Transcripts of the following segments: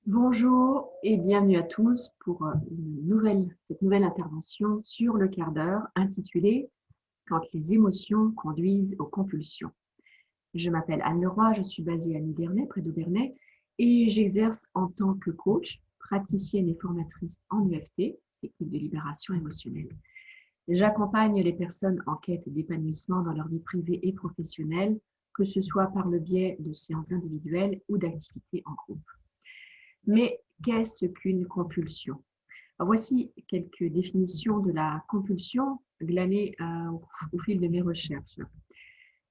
Bonjour et bienvenue à tous pour cette nouvelle intervention sur le quart d'heure intitulée Quand les émotions conduisent aux compulsions. Je m'appelle Anne Leroy, je suis basée à Nidernais, près d'Aubernais, et j'exerce en tant que coach, praticienne et formatrice en UFT, technique de libération émotionnelle. J'accompagne les personnes en quête d'épanouissement dans leur vie privée et professionnelle, que ce soit par le biais de séances individuelles ou d'activités en groupe. Mais qu'est-ce qu'une compulsion? Alors, voici quelques définitions de la compulsion glanées au fil de mes recherches.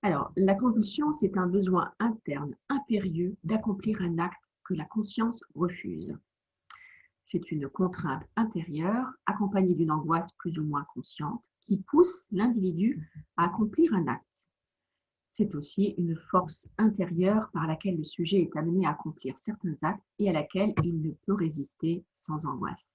Alors, la compulsion, c'est un besoin interne impérieux d'accomplir un acte que la conscience refuse. C'est une contrainte intérieure accompagnée d'une angoisse plus ou moins consciente qui pousse l'individu à accomplir un acte. C'est aussi une force intérieure par laquelle le sujet est amené à accomplir certains actes et à laquelle il ne peut résister sans angoisse.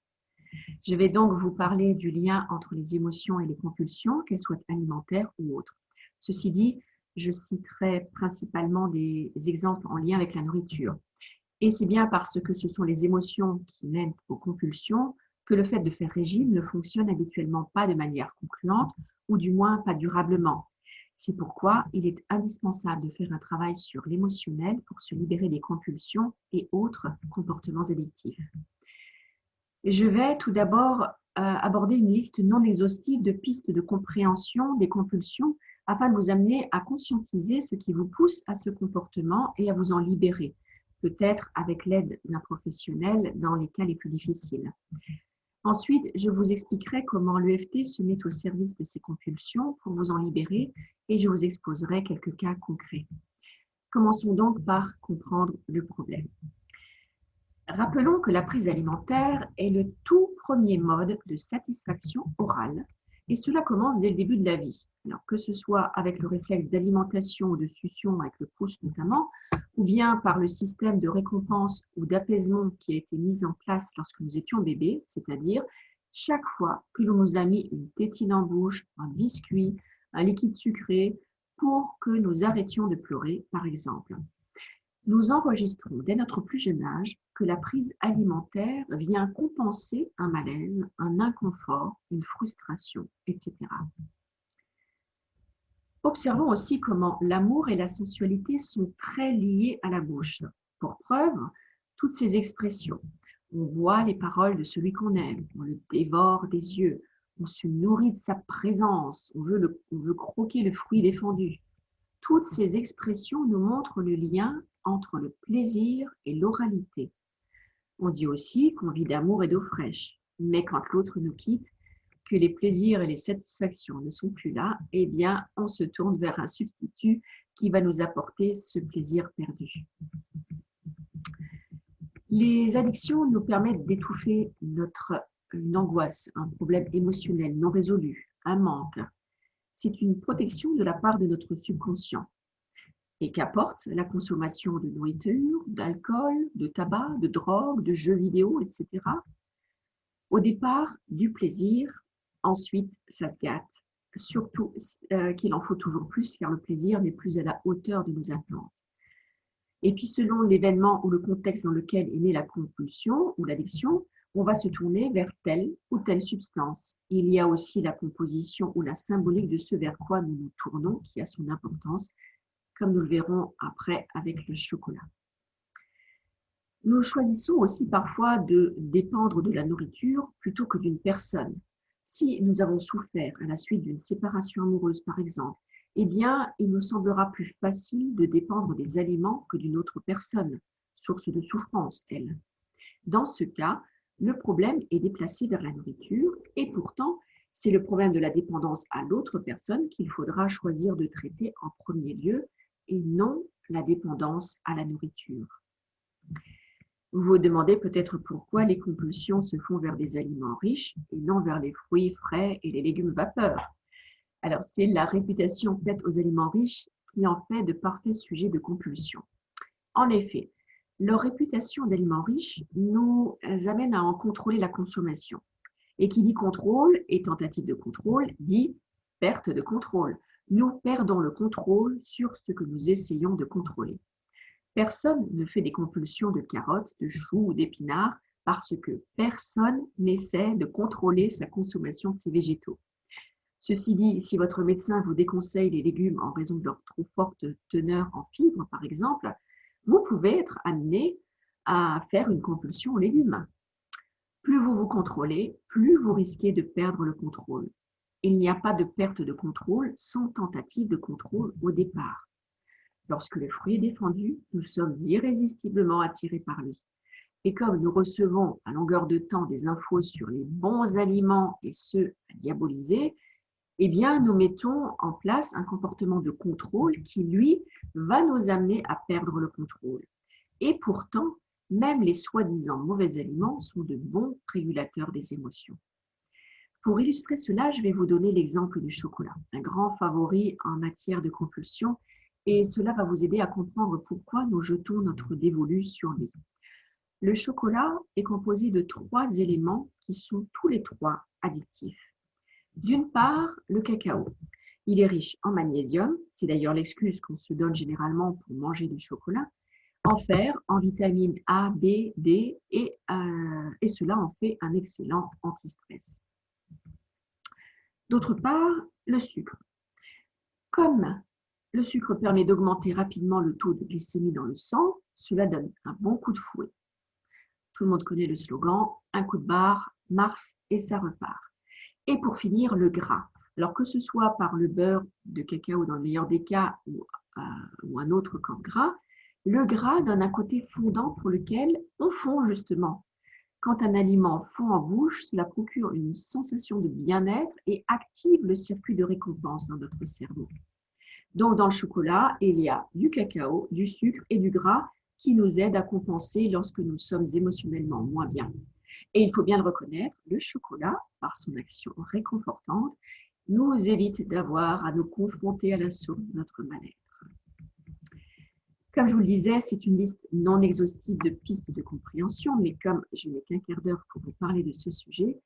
Je vais donc vous parler du lien entre les émotions et les compulsions, qu'elles soient alimentaires ou autres. Ceci dit, je citerai principalement des exemples en lien avec la nourriture. Et c'est bien parce que ce sont les émotions qui mènent aux compulsions que le fait de faire régime ne fonctionne habituellement pas de manière concluante, ou du moins pas durablement. C'est pourquoi il est indispensable de faire un travail sur l'émotionnel pour se libérer des compulsions et autres comportements addictifs. Je vais tout d'abord aborder une liste non exhaustive de pistes de compréhension des compulsions afin de vous amener à conscientiser ce qui vous pousse à ce comportement et à vous en libérer, peut-être avec l'aide d'un professionnel dans les cas les plus difficiles. Ensuite, je vous expliquerai comment l'EFT se met au service de ces compulsions pour vous en libérer et je vous exposerai quelques cas concrets. Commençons donc par comprendre le problème. Rappelons que la prise alimentaire est le tout premier mode de satisfaction orale et cela commence dès le début de la vie. Alors, que ce soit avec le réflexe d'alimentation ou de succion avec le pouce notamment, ou bien par le système de récompense ou d'apaisement qui a été mis en place lorsque nous étions bébés, c'est-à-dire chaque fois que l'on nous a mis une tétine en bouche, un biscuit, un liquide sucré, pour que nous arrêtions de pleurer, par exemple. Nous enregistrons dès notre plus jeune âge que la prise alimentaire vient compenser un malaise, un inconfort, une frustration, etc. Observons aussi comment l'amour et la sensualité sont très liés à la bouche. Pour preuve, toutes ces expressions. On voit les paroles de celui qu'on aime, on le dévore des yeux, on se nourrit de sa présence, on veut croquer le fruit défendu. Toutes ces expressions nous montrent le lien entre le plaisir et l'oralité. On dit aussi qu'on vit d'amour et d'eau fraîche, mais quand l'autre nous quitte, que les plaisirs et les satisfactions ne sont plus là, eh bien, on se tourne vers un substitut qui va nous apporter ce plaisir perdu. Les addictions nous permettent d'étouffer une angoisse, un problème émotionnel non résolu, un manque. C'est une protection de la part de notre subconscient et qu'apporte la consommation de nourriture, d'alcool, de tabac, de drogue, de jeux vidéo, etc. Au départ, du plaisir, ensuite ça se gâte, surtout qu'il en faut toujours plus car le plaisir n'est plus à la hauteur de nos attentes. Et puis selon l'événement ou le contexte dans lequel est née la compulsion ou l'addiction, on va se tourner vers telle ou telle substance. Il y a aussi la composition ou la symbolique de ce vers quoi nous nous tournons qui a son importance, comme nous le verrons après avec le chocolat. Nous choisissons aussi parfois de dépendre de la nourriture plutôt que d'une personne. Si nous avons souffert à la suite d'une séparation amoureuse, par exemple, eh bien, il nous semblera plus facile de dépendre des aliments que d'une autre personne, source de souffrance, elle. Dans ce cas, le problème est déplacé vers la nourriture et pourtant, c'est le problème de la dépendance à l'autre personne qu'il faudra choisir de traiter en premier lieu et non la dépendance à la nourriture. Vous vous demandez peut-être pourquoi les compulsions se font vers des aliments riches et non vers les fruits frais et les légumes vapeur. Alors, c'est la réputation faite aux aliments riches qui en fait de parfaits sujets de compulsion. En effet, leur réputation d'aliments riches nous amène à en contrôler la consommation. Et qui dit contrôle et tentative de contrôle dit perte de contrôle. Nous perdons le contrôle sur ce que nous essayons de contrôler. Personne ne fait des compulsions de carottes, de choux ou d'épinards parce que personne n'essaie de contrôler sa consommation de ces végétaux. Ceci dit, si votre médecin vous déconseille les légumes en raison de leur trop forte teneur en fibres, par exemple, vous pouvez être amené à faire une compulsion aux légumes. Plus vous vous contrôlez, plus vous risquez de perdre le contrôle. Il n'y a pas de perte de contrôle sans tentative de contrôle au départ. Lorsque le fruit est défendu, nous sommes irrésistiblement attirés par lui. Et comme nous recevons à longueur de temps des infos sur les bons aliments et ceux à diaboliser, eh bien, nous mettons en place un comportement de contrôle qui, lui, va nous amener à perdre le contrôle. Et pourtant, même les soi-disant mauvais aliments sont de bons régulateurs des émotions. Pour illustrer cela, je vais vous donner l'exemple du chocolat, un grand favori en matière de compulsion, et cela va vous aider à comprendre pourquoi nous jetons notre dévolu sur lui. Le chocolat est composé de 3 éléments qui sont tous les 3 addictifs. D'une part, le cacao. Il est riche en magnésium, c'est d'ailleurs l'excuse qu'on se donne généralement pour manger du chocolat, en fer, en vitamines A, B, D, et cela en fait un excellent anti-stress. D'autre part, le sucre. Comme le sucre permet d'augmenter rapidement le taux de glycémie dans le sang, cela donne un bon coup de fouet. Tout le monde connaît le slogan « un coup de barre, Mars et ça repart ». Et pour finir, le gras. Alors que ce soit par le beurre de cacao dans le meilleur des cas ou un autre corps gras, le gras donne un côté fondant pour lequel on fond justement. Quand un aliment fond en bouche, cela procure une sensation de bien-être et active le circuit de récompense dans notre cerveau. Donc dans le chocolat, il y a du cacao, du sucre et du gras qui nous aident à compenser lorsque nous sommes émotionnellement moins bien. Et il faut bien le reconnaître, le chocolat, par son action réconfortante, nous évite d'avoir à nous confronter à la source de notre mal-être. Comme je vous le disais, c'est une liste non exhaustive de pistes de compréhension, mais comme je n'ai qu'un quart d'heure pour vous parler de ce sujet,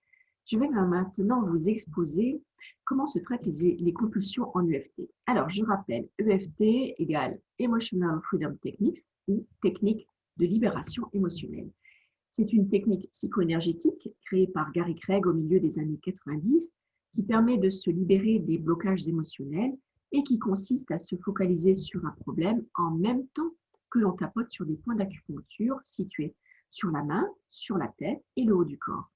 je vais maintenant vous exposer comment se traitent les compulsions en EFT. Alors, je rappelle, EFT égale Emotional Freedom Techniques ou technique de libération émotionnelle. C'est une technique psycho-énergétique créée par Gary Craig au milieu des années 90 qui permet de se libérer des blocages émotionnels et qui consiste à se focaliser sur un problème en même temps que l'on tapote sur des points d'acupuncture situés sur la main, sur la tête et le haut du corps.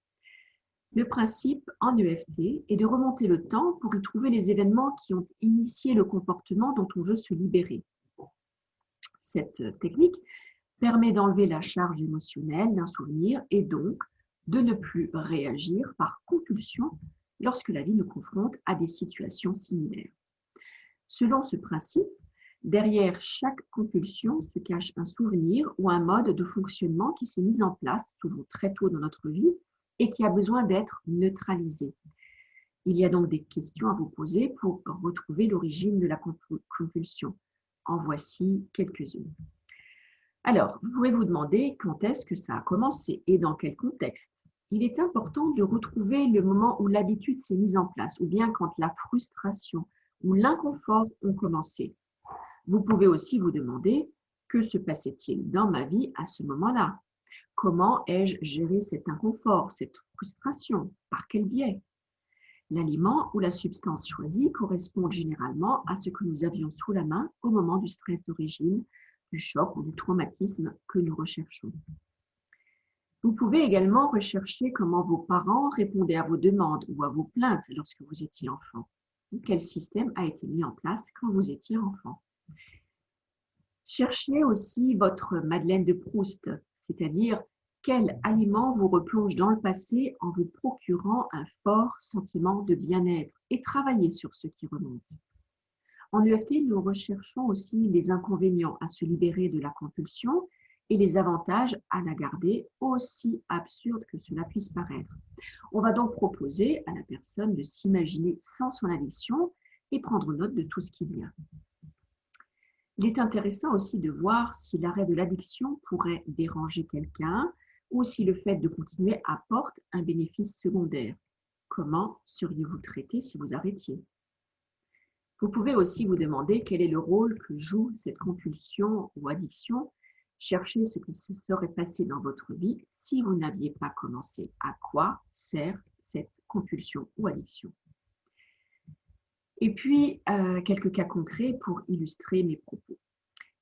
Le principe en EFT est de remonter le temps pour y trouver les événements qui ont initié le comportement dont on veut se libérer. Cette technique permet d'enlever la charge émotionnelle d'un souvenir et donc de ne plus réagir par compulsion lorsque la vie nous confronte à des situations similaires. Selon ce principe, derrière chaque compulsion se cache un souvenir ou un mode de fonctionnement qui s'est mis en place souvent très tôt dans notre vie et qui a besoin d'être neutralisé. Il y a donc des questions à vous poser pour retrouver l'origine de la compulsion. En voici quelques-unes. Alors, vous pouvez vous demander quand est-ce que ça a commencé et dans quel contexte. Il est important de retrouver le moment où l'habitude s'est mise en place ou bien quand la frustration ou l'inconfort ont commencé. Vous pouvez aussi vous demander que se passait-il dans ma vie à ce moment-là? Comment ai-je géré cet inconfort, cette frustration? Par quel biais? L'aliment ou la substance choisie correspond généralement à ce que nous avions sous la main au moment du stress d'origine, du choc ou du traumatisme que nous recherchons. Vous pouvez également rechercher comment vos parents répondaient à vos demandes ou à vos plaintes lorsque vous étiez enfant. Quel système a été mis en place quand vous étiez enfant? Cherchez aussi votre Madeleine de Proust, c'est-à-dire quel aliment vous replonge dans le passé en vous procurant un fort sentiment de bien-être et travaillez sur ce qui remonte. En EFT, nous recherchons aussi les inconvénients à se libérer de la compulsion et les avantages à la garder, aussi absurde que cela puisse paraître. On va donc proposer à la personne de s'imaginer sans son addiction et prendre note de tout ce qui vient. Il est intéressant aussi de voir si l'arrêt de l'addiction pourrait déranger quelqu'un ou si le fait de continuer apporte un bénéfice secondaire. Comment seriez-vous traité si vous arrêtiez? Vous pouvez aussi vous demander quel est le rôle que joue cette compulsion ou addiction Cherchez ce qui se serait passé dans votre vie si vous n'aviez pas commencé. À quoi sert cette compulsion ou addiction? Et puis, quelques cas concrets pour illustrer mes propos.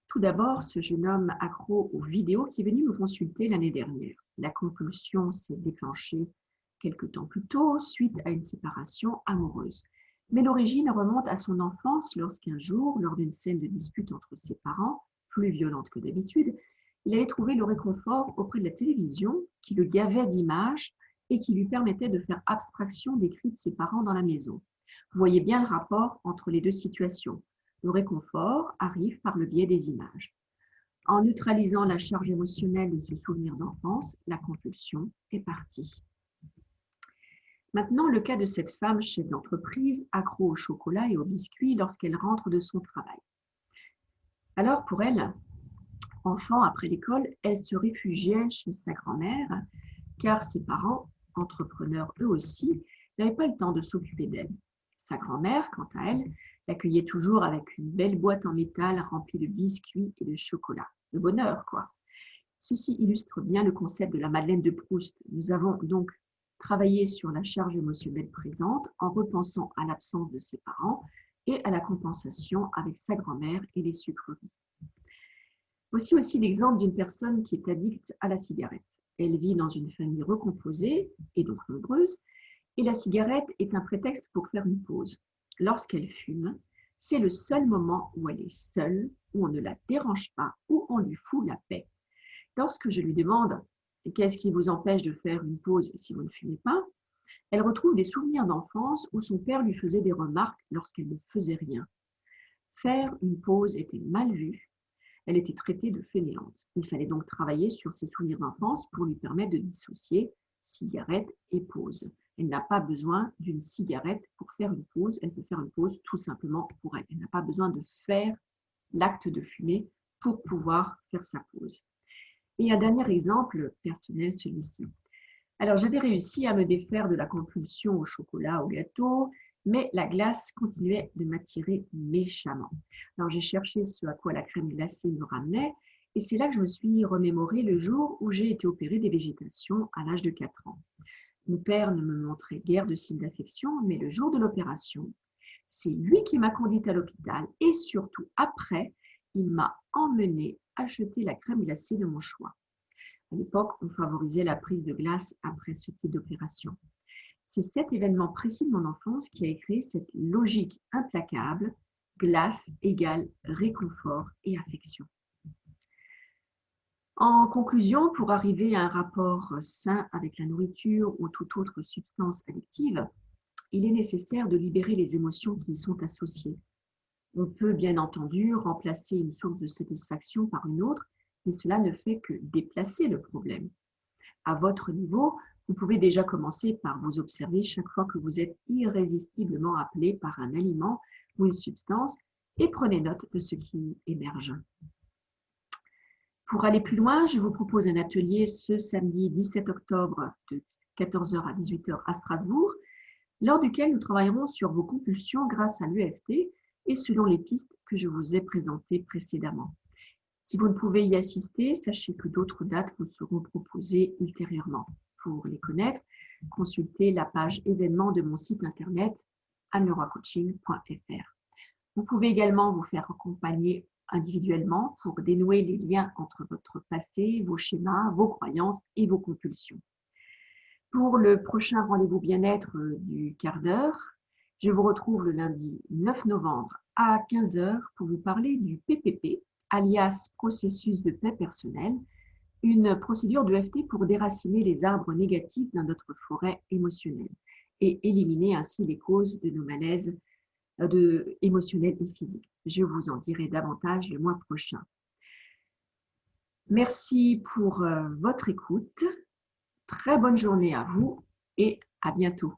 Tout d'abord, ce jeune homme accro aux vidéos qui est venu me consulter l'année dernière. La compulsion s'est déclenchée quelque temps plus tôt suite à une séparation amoureuse. Mais l'origine remonte à son enfance lorsqu'un jour, lors d'une scène de dispute entre ses parents, plus violente que d'habitude, il avait trouvé le réconfort auprès de la télévision qui le gavait d'images et qui lui permettait de faire abstraction des cris de ses parents dans la maison. Vous voyez bien le rapport entre les deux situations. Le réconfort arrive par le biais des images. En neutralisant la charge émotionnelle de ce souvenir d'enfance, la compulsion est partie. Maintenant, le cas de cette femme chef d'entreprise, accro au chocolat et aux biscuits lorsqu'elle rentre de son travail. Alors, pour elle, enfant, après l'école, elle se réfugiait chez sa grand-mère, car ses parents, entrepreneurs eux aussi, n'avaient pas le temps de s'occuper d'elle. Sa grand-mère, quant à elle, l'accueillait toujours avec une belle boîte en métal remplie de biscuits et de chocolat. Le bonheur, quoi. Ceci illustre bien le concept de la Madeleine de Proust. Nous avons donc travaillé sur la charge émotionnelle présente en repensant à l'absence de ses parents et à la compensation avec sa grand-mère et les sucreries. Voici aussi l'exemple d'une personne qui est addicte à la cigarette. Elle vit dans une famille recomposée et donc nombreuse, et la cigarette est un prétexte pour faire une pause. Lorsqu'elle fume, c'est le seul moment où elle est seule, où on ne la dérange pas, où on lui fout la paix. Lorsque je lui demande « Qu'est-ce qui vous empêche de faire une pause si vous ne fumez pas ?», elle retrouve des souvenirs d'enfance où son père lui faisait des remarques lorsqu'elle ne faisait rien. Faire une pause était mal vu. Elle était traitée de fainéante. Il fallait donc travailler sur ses souvenirs d'enfance pour lui permettre de dissocier cigarette et pause. Elle n'a pas besoin d'une cigarette pour faire une pause. Elle peut faire une pause tout simplement pour elle. Elle n'a pas besoin de faire l'acte de fumer pour pouvoir faire sa pause. Et un dernier exemple personnel, celui-ci. Alors, j'avais réussi à me défaire de la compulsion au chocolat, au gâteau, mais la glace continuait de m'attirer méchamment. Alors, j'ai cherché ce à quoi la crème glacée me ramenait, et c'est là que je me suis remémoré le jour où j'ai été opérée des végétations à l'âge de 4 ans. Mon père ne me montrait guère de signes d'affection, mais le jour de l'opération, c'est lui qui m'a conduite à l'hôpital, et surtout après, il m'a emmenée acheter la crème glacée de mon choix. À l'époque, on favorisait la prise de glace après ce type d'opération. C'est cet événement précis de mon enfance qui a créé cette logique implacable, glace égale réconfort et affection. En conclusion, pour arriver à un rapport sain avec la nourriture ou toute autre substance addictive, il est nécessaire de libérer les émotions qui y sont associées. On peut bien entendu remplacer une source de satisfaction par une autre, mais cela ne fait que déplacer le problème. À votre niveau, vous pouvez déjà commencer par vous observer chaque fois que vous êtes irrésistiblement appelé par un aliment ou une substance et prenez note de ce qui émerge. Pour aller plus loin, je vous propose un atelier ce samedi 17 octobre de 14h à 18h à Strasbourg, lors duquel nous travaillerons sur vos compulsions grâce à l'EFT et selon les pistes que je vous ai présentées précédemment. Si vous ne pouvez y assister, sachez que d'autres dates vous seront proposées ultérieurement. Pour les connaître, consultez la page événements de mon site internet anne-leroy-coaching.fr. Vous pouvez également vous faire accompagner individuellement pour dénouer les liens entre votre passé, vos schémas, vos croyances et vos compulsions. Pour le prochain rendez-vous bien-être du quart d'heure, je vous retrouve le lundi 9 novembre à 15h pour vous parler du PPP, alias processus de paix personnelle, une procédure d'EFT pour déraciner les arbres négatifs dans notre forêt émotionnelle et éliminer ainsi les causes de nos malaises émotionnels et physiques. Je vous en dirai davantage le mois prochain. Merci pour votre écoute. Très bonne journée à vous et à bientôt.